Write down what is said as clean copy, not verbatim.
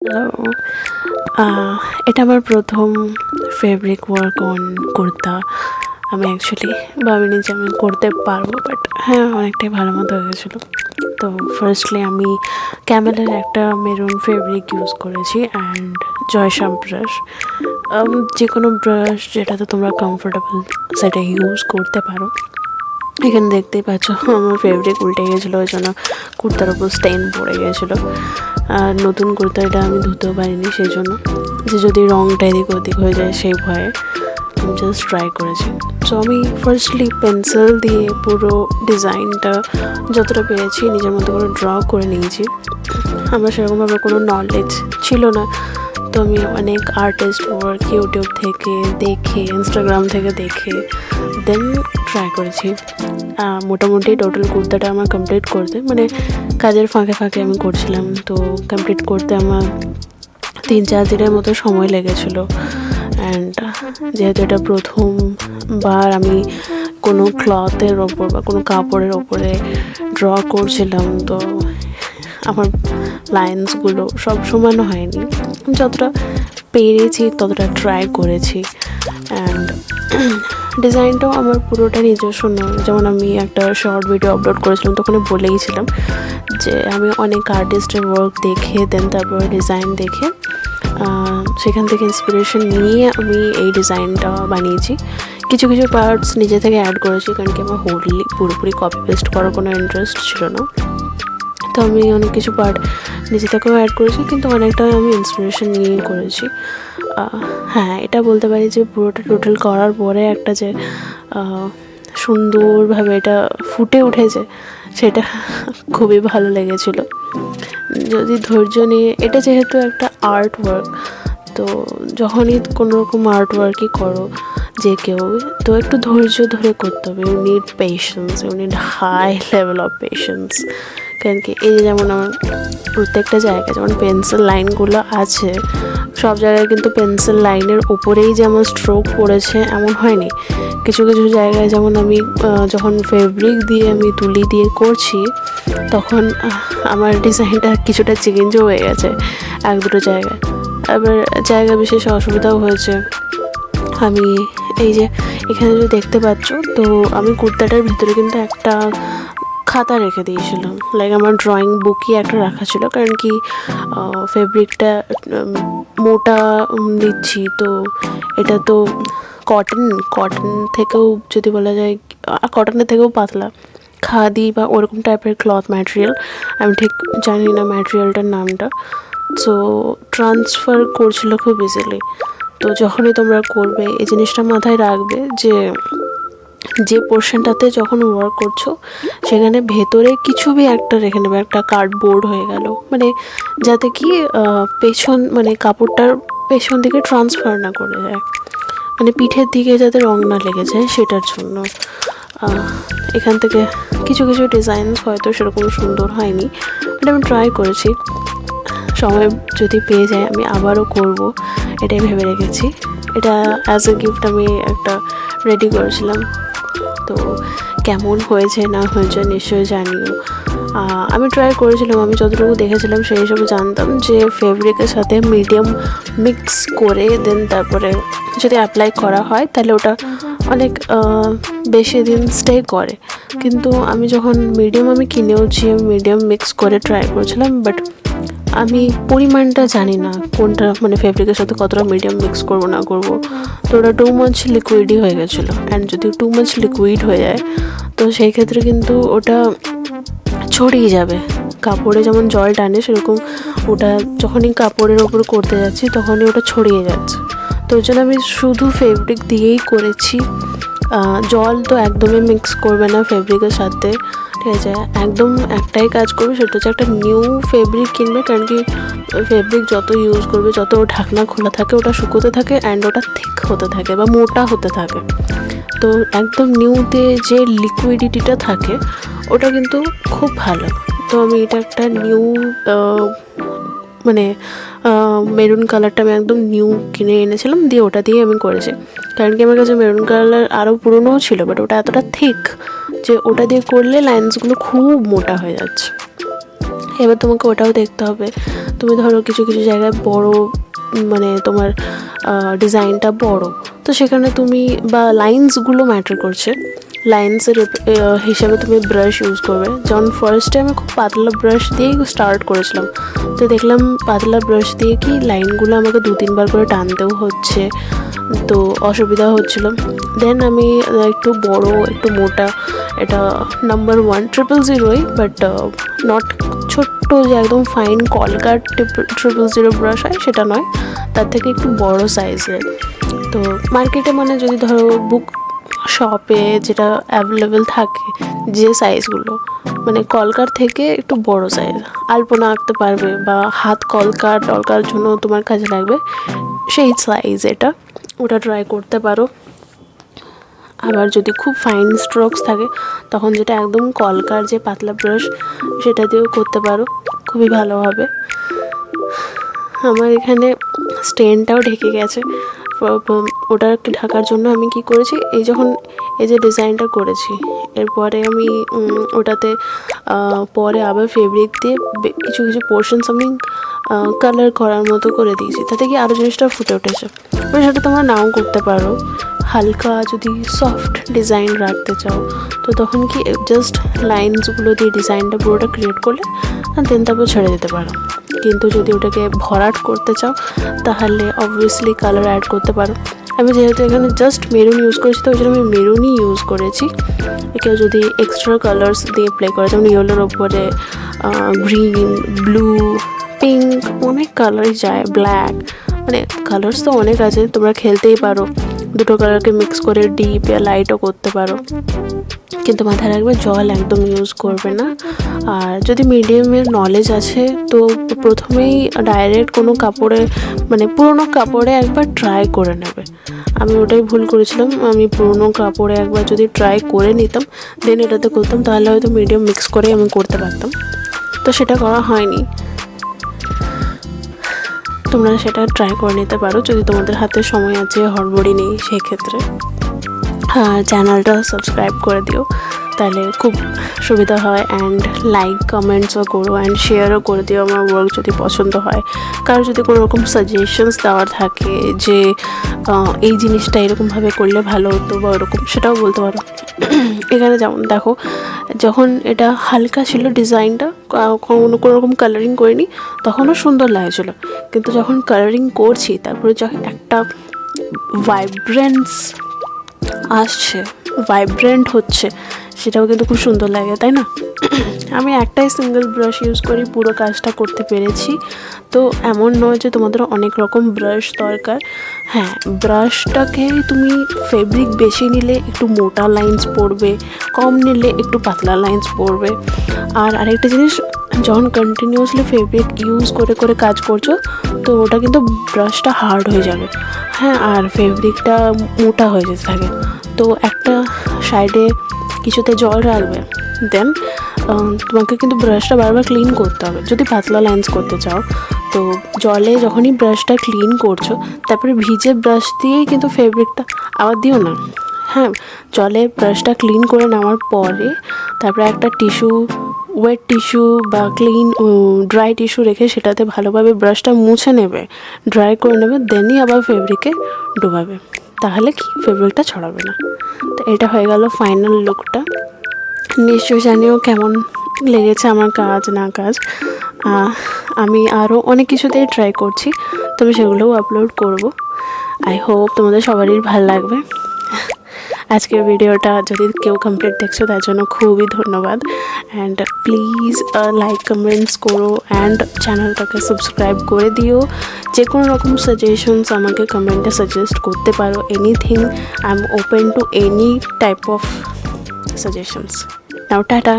Hello, এটা আমার প্রথম ফেব্রিক ওয়ার্ক অন কুর্তা। আমি অ্যাকচুয়ালি ভাবিনি যে আমি করতে পারবো, বাট হ্যাঁ, অনেকটাই ভালো মতো হয়ে গেছিলো। তো ফার্স্টলি আমি ক্যামেলের একটা মেরুন ফেব্রিক ইউজ করেছি অ্যান্ড জয়সাম ব্রাশ। যে কোনো ব্রাশ যেটাতে তোমরা কমফোর্টেবল সেটা ইউজ করতে পারো। এখানে দেখতেই পাচ্ছ আমার ফেব্রিক উল্টে গেছিলো, ওই জন্য কুর্তার ওপর স্টেইন পড়ে গেছিলো। আর নতুন কুর্তাটা আমি ধুতেও পারিনি, সেই জন্য যে যদি রঙটা এদিক ওদিক হয়ে যায় সেই ভয়ে আমি জাস্ট ট্রাই করেছি। সো আমি ফার্স্টলি পেন্সিল দিয়ে পুরো ডিজাইনটা যতটা পেরেছি নিজের মতো করে ড্র করে নিয়েছি। আমার সেরকমভাবে কোনো নলেজ ছিল না, তো আমি অনেক আর্টিস্ট ওয়ার্ক ইউটিউব থেকে দেখে, ইনস্টাগ্রাম থেকে দেখে দেন ট্রাই করেছি। মোটামুটি টোটাল কুর্তাটা আমার কমপ্লিট করতে, মানে কাজের ফাঁকে ফাঁকে আমি করছিলাম, তো কমপ্লিট করতে আমার 3-4 দিনের মতো সময় লেগেছিলো। অ্যান্ড যেহেতু এটা প্রথমবার আমি কোনো ক্লথের ওপর বা কোনো কাপড়ের ওপরে ড্র করছিলাম, তো আমার লাইন্সগুলো সব সমান হয়নি, যতটা পেরেছি ততটা ট্রাই করেছি। অ্যান্ড ডিজাইনটাও আমার পুরোটা নিজস্ব নয়। যেমন আমি একটা শর্ট ভিডিও আপলোড করেছিলাম, তখন বলেইছিলাম যে আমি অনেক আর্টিস্টের ওয়ার্ক দেখে দেন তারপরে ডিজাইন দেখে সেখান থেকে ইন্সপিরেশন নিয়ে আমি এই ডিজাইনটা বানিয়েছি। কিছু কিছু পার্টস নিজে থেকে অ্যাড করেছি, কারণ কি আমার হোললি পুরোপুরি কপি পেস্ট করার কোনো ইন্টারেস্ট ছিল না। তো আমি অনেক কিছু পার্ট নিজে থেকেও অ্যাড করেছি, কিন্তু অনেকটা আমি ইন্সপিরেশন নিয়েই করেছি। হ্যাঁ, এটা বলতে পারি যে পুরোটা টোটাল করার পরে একটা যে সুন্দরভাবে এটা ফুটে উঠেছে, সেটা খুবই ভালো লেগেছিলো। যদি ধৈর্য নিয়ে, এটা যেহেতু একটা আর্ট ওয়ার্ক, তো যখনই কোনো রকম আর্ট ওয়ার্কই করো যে কেউ, তো একটু ধৈর্য ধরে করতে হবে। You need patience, you need high level of patience. কারণ কি এই যে যেমন আমার প্রত্যেকটা জায়গায় যেমন পেন্সিল লাইনগুলো আছে, সব জায়গায় কিন্তু পেন্সিল লাইনের ওপরেই যে আমার স্ট্রোক পড়েছে এমন হয়নি। কিছু কিছু জায়গায় যেমন আমি যখন ফেব্রিক দিয়ে আমি তুলি দিয়ে করছি, তখন আমার ডিজাইনটা কিছুটা চেঞ্জও হয়ে গেছে 1-2 জায়গায়। আবার জায়গা বিশেষে অসুবিধাও হয়েছে। আমি এই যে এখানে যে দেখতে পাচ্ছ, তো আমি কুর্তাটার ভিতরে কিন্তু একটা খাতা রেখে দিয়েছিলাম, লাইক আমার ড্রয়িং বুকই একটা রাখা ছিল। কারণ কি ফেব্রিকটা মোটা নিচ্ছি, তো এটা তো কটন থেকেও যদি বলা যায়, কটনের থেকেও পাতলা, খাদি বা ওরকম টাইপের ক্লথ ম্যাটেরিয়াল, আমি ঠিক জানি না ম্যাটেরিয়ালটার নামটা। সো ট্রান্সফার করছিল খুব ইজিলি। তো যখনই তোমরা করবে এই জিনিসটা মাথায় রাখবে যে পোর্শনটাতে যখন ওয়ার্ক করছো সেখানে ভেতরে কিছু বি একটা রেখে নেবে, একটা কার্ডবোর্ড হয়ে গেল, মানে যাতে কি পেছন, মানে কাপড়টার পেছন দিকে ট্রান্সফার না করে যায়, মানে পিঠের দিকে যাতে রং না লেগে যায় সেটার জন্য। এখান থেকে কিছু কিছু ডিজাইন হয়তো সেরকম সুন্দর হয়নি, বাট আমি ট্রাই করেছি। সময় যদি পেয়ে যায় আমি আবারও করব, এটাই ভেবে রেখেছি। এটা অ্যাজ এ গিফট আমি একটা রেডি করেছিলাম। তো কেমন হয়েছে না হয়েছে নিশ্চয়ই জানিও। আমি ট্রাই করেছিলাম, আমি যতটুকু দেখেছিলাম সেই হিসাবে জানতাম যে ফেব্রিকের সাথে মিডিয়াম মিক্স করে দেন তারপরে যদি অ্যাপ্লাই করা হয় তাহলে ওটা অনেক বেশি দিন স্টে করে। কিন্তু আমি যখন আমি কিনেওছি, আমি মিডিয়াম মিক্স করে ট্রাই করেছিলাম, বাট আমি পরিমাণটা জানি না কোনটা, মানে ফেব্রিকের সাথে কতটা মিডিয়াম মিক্স করবো না করবো, তো ওটা টু মাচ লিকুইডই হয়ে গেছিলো। অ্যান্ড যদি টু মাচ লিকুইড হয়ে যায় তো সেই ক্ষেত্রে কিন্তু ওটা ছড়িয়ে যাবে। কাপড়ে যেমন জল টানে, সেরকম ওটা যখনই কাপড়ের ওপর করতে যাচ্ছি তখনই ওটা ছড়িয়ে যাচ্ছে। তো ওই জন্য আমি শুধু ফেব্রিক দিয়েই করেছি। জল তো একদমই মিক্স করবে না ফেব্রিকের সাথে, ঠিক আছে? একদম একটাই কাজ করবে, সেটা হচ্ছে একটা নিউ ফেব্রিক কিনবে। কারণ কি ফেব্রিক যত ইউজ করবে, যত ঢাকনা খোলা থাকে ওটা শুকোতে থাকে অ্যান্ড ওটা থিক হতে থাকে বা মোটা হতে থাকে। তো একদম নিউতে যে লিকুইডিটিটা থাকে ওটা কিন্তু খুব ভালো। তো আমি এটা একটা নিউ, মানে মেরুন কালারটা আমি একদম নিউ কিনে এনেছিলাম, দিয়ে ওটা দিয়ে আমি করেছি। কারণ কি আমার কাছে মেরুন কালার আরও পুরনোও ছিল, বাট ওটা এতটা থিক যে ওটা দিয়ে করলে লাইন্সগুলো খুব মোটা হয়ে যাচ্ছে। এবার তোমাকে ওটাও দেখতে হবে। তুমি ধরো কিছু কিছু জায়গায় বড়, মানে তোমার ডিজাইনটা বড়, তো সেখানে তুমি বা লাইন্সগুলো ম্যাটার করছে, লাইন্সের হিসাবে তুমি ব্রাশ ইউজ করবে। যেমন ফার্স্টে আমি খুব পাতলা ব্রাশ দিয়েই স্টার্ট করেছিলাম, তো দেখলাম পাতলা ব্রাশ দিয়ে কি লাইনগুলো আমাকে 2-3 বার করে টানতেও হচ্ছে, তো অসুবিধা হচ্ছিল। দেন আমি একটু বড়, একটু মোটা, এটা নাম্বার 1 000, বাট নট ছোট্ট যে একদম ফাইন কলকাট 000 ব্রাশ হয় সেটা নয়, তার থেকে একটু বড় সাইজের। তো মার্কেটে মানে যদি ধরো বুক শপে যেটা অ্যাভেলেবেল থাকে, যে সাইজগুলো মানে কলকার থেকে একটু বড় সাইজ, আলপনা আঁকতে পারবে বা হাত টলকার জন্য তোমার কাজে লাগবে, সেই সাইজ এটা, ওটা ট্রাই করতে পারো। আবার যদি খুব ফাইন স্ট্রোকস থাকে তখন যেটা একদম কলকার যে পাতলা ব্রাশ সেটা দিয়েও করতে পারো, খুবই ভালো হবে। আমার এখানে স্টেনটাও ঢেকে গেছে, ওটাকে ঢাকার জন্য আমি কি করেছি, এই যে ডিজাইনটা করেছি এরপরে আমি ওটাতে পরে আবার ফেব্রিক দিয়ে কিছু কিছু পোর্শনস আমি কালার করার মতো করে দিয়েছি, তাতে কি আরও জিনিসটা ফুটে উঠেছে। সেটা তোমরা নাও করতে পারো, হালকা যদি সফট ডিজাইন রাখতে চাও তো তখন কি জাস্ট লাইনসগুলো দিয়ে ডিজাইনটা পুরোটা ক্রিয়েট করলে আর দেন তারপর ছেড়ে দিতে পারো। কিন্তু যদি ওটাকে ভরাট করতে চাও তাহলে অবভিয়াসলি কালার অ্যাড করতে পারো। আমি যেহেতু এখানে জাস্ট মেরুন ইউজ করেছি তো ওই জন্য আমি মেরুনই ইউজ করেছি। কেউ যদি এক্সট্রা কালার্স দিয়ে প্লে করে, যেমন ইয়েলোর ওপরে গ্রিন, ব্লু, পিঙ্ক, অনেক কালারই যায়, ব্ল্যাক, মানে কালার্স তো অনেক আছে, তোমরা খেলতেই পারো, দুটো কালারকে মিক্স করে ডিপ বা লাইটও করতে পারো। কিন্তু মাথায় রাখবে জল একদম ইউজ করবে না। আর যদি মিডিয়ামের নলেজ আছে তো প্রথমেই ডাইরেক্ট কোনো কাপড়ে, মানে পুরোনো কাপড়ে একবার ট্রাই করে নেবে। আমি ওটাই ভুল করেছিলাম, আমি পুরোনো কাপড়ে একবার যদি ট্রাই করে নিতাম দেন এটাতে করতাম তাহলে হয়তো মিডিয়াম মিক্স করে আমি করতে পারতাম, তো সেটা করা হয়নি। তোমরা সেটা ট্রাই করে নিতে পারো যদি তোমাদের হাতে সময় আছে, হড়বড়ি নেই সেই ক্ষেত্রে। চ্যানেলটা সাবস্ক্রাইব করে দিও, তাহলে খুব সুবিধা হয়। অ্যান্ড লাইক কমেন্টসও করো অ্যান্ড শেয়ারও করে দিও আমার ওয়ার্ক যদি পছন্দ হয়। কারো যদি কোনো রকম সাজেশনস দেওয়ার থাকে যে এই জিনিসটা এরকমভাবে করলে ভালো হতো বা ওরকম, সেটাও বলতে পারো। এখানে যেমন দেখো, যখন এটা হালকা ছিল ডিজাইনটা, কোনো রকম কালারিং করিনি, তখনও সুন্দর লাগছিলো, কিন্তু যখন কালারিং করছি তারপরে যখন একটা ভাইব্রেন্স আসছে, ভাইব্রেন্ট হচ্ছে, সেটাও কিন্তু খুব সুন্দর লাগে, তাই না? আমি একটাই সিঙ্গেল ব্রাশ ইউজ করি পুরো কাজটা করতে পেরেছি। তো এমন নয় যে তোমাদের অনেক রকম ব্রাশ দরকার। হ্যাঁ, ব্রাশটাকে তুমি ফেব্রিক বেশি নিলে একটু মোটা লাইন্স পড়বে, কম নিলে একটু পাতলা লাইন্স পড়বে। আর আরেকটা জিনিস, যখন কন্টিনিউয়াসলি ফেব্রিক ইউজ করে করে কাজ করছো তো ওটা কিন্তু ব্রাশটা হার্ড হয়ে যাবে। হ্যাঁ, আর ফেব্রিকটা মোটা হয়ে যেতে থাকে, তো একটা সাইডে কিছুতে জল রাখবে, দেন তোমাকে কিন্তু ব্রাশটা বারবার ক্লিন করতে হবে যদি পাতলা লাইন্স করতে চাও। তো জলে যখনই ব্রাশটা ক্লিন করছো তারপরে ভিজে ব্রাশ দিয়েই কিন্তু ফেব্রিকটা আবার দিও না। হ্যাঁ, জলে ব্রাশটা ক্লিন করে নেওয়ার পরে তারপরে একটা ওয়েট টিস্যু বা ড্রাই টিস্যু রেখে সেটাতে ভালোভাবে ব্রাশটা মুছে নেবে, ড্রাই করে নেবে, দেনই আবার ফেব্রিকে ডোবাবে, তাহলে কি ফেব্রিকটা ছড়াবে না। তো এটা হয়ে গেল ফাইনাল লুকটা। নিশ্চয়ই জানিও কেমন লেগেছে আমার কাজ না কাজ। আমি আরও অনেক কিছুতেই ট্রাই করছি, তবে সেগুলোও আপলোড করব। আই হোপ তোমাদের সবারই ভালো লাগবে। আজকের ভিডিওটা যদি কেউ কমপ্লিট দেখছো তার জন্য খুবই ধন্যবাদ। অ্যান্ড প্লিজ লাইক কমেন্টস করো অ্যান্ড চ্যানেলটাকে সাবস্ক্রাইব করে দিও। যে কোনো রকম সাজেশনস আমাকে কমেন্টে সাজেস্ট করতে পারো, anything, I am open to any type of suggestions. Now tata.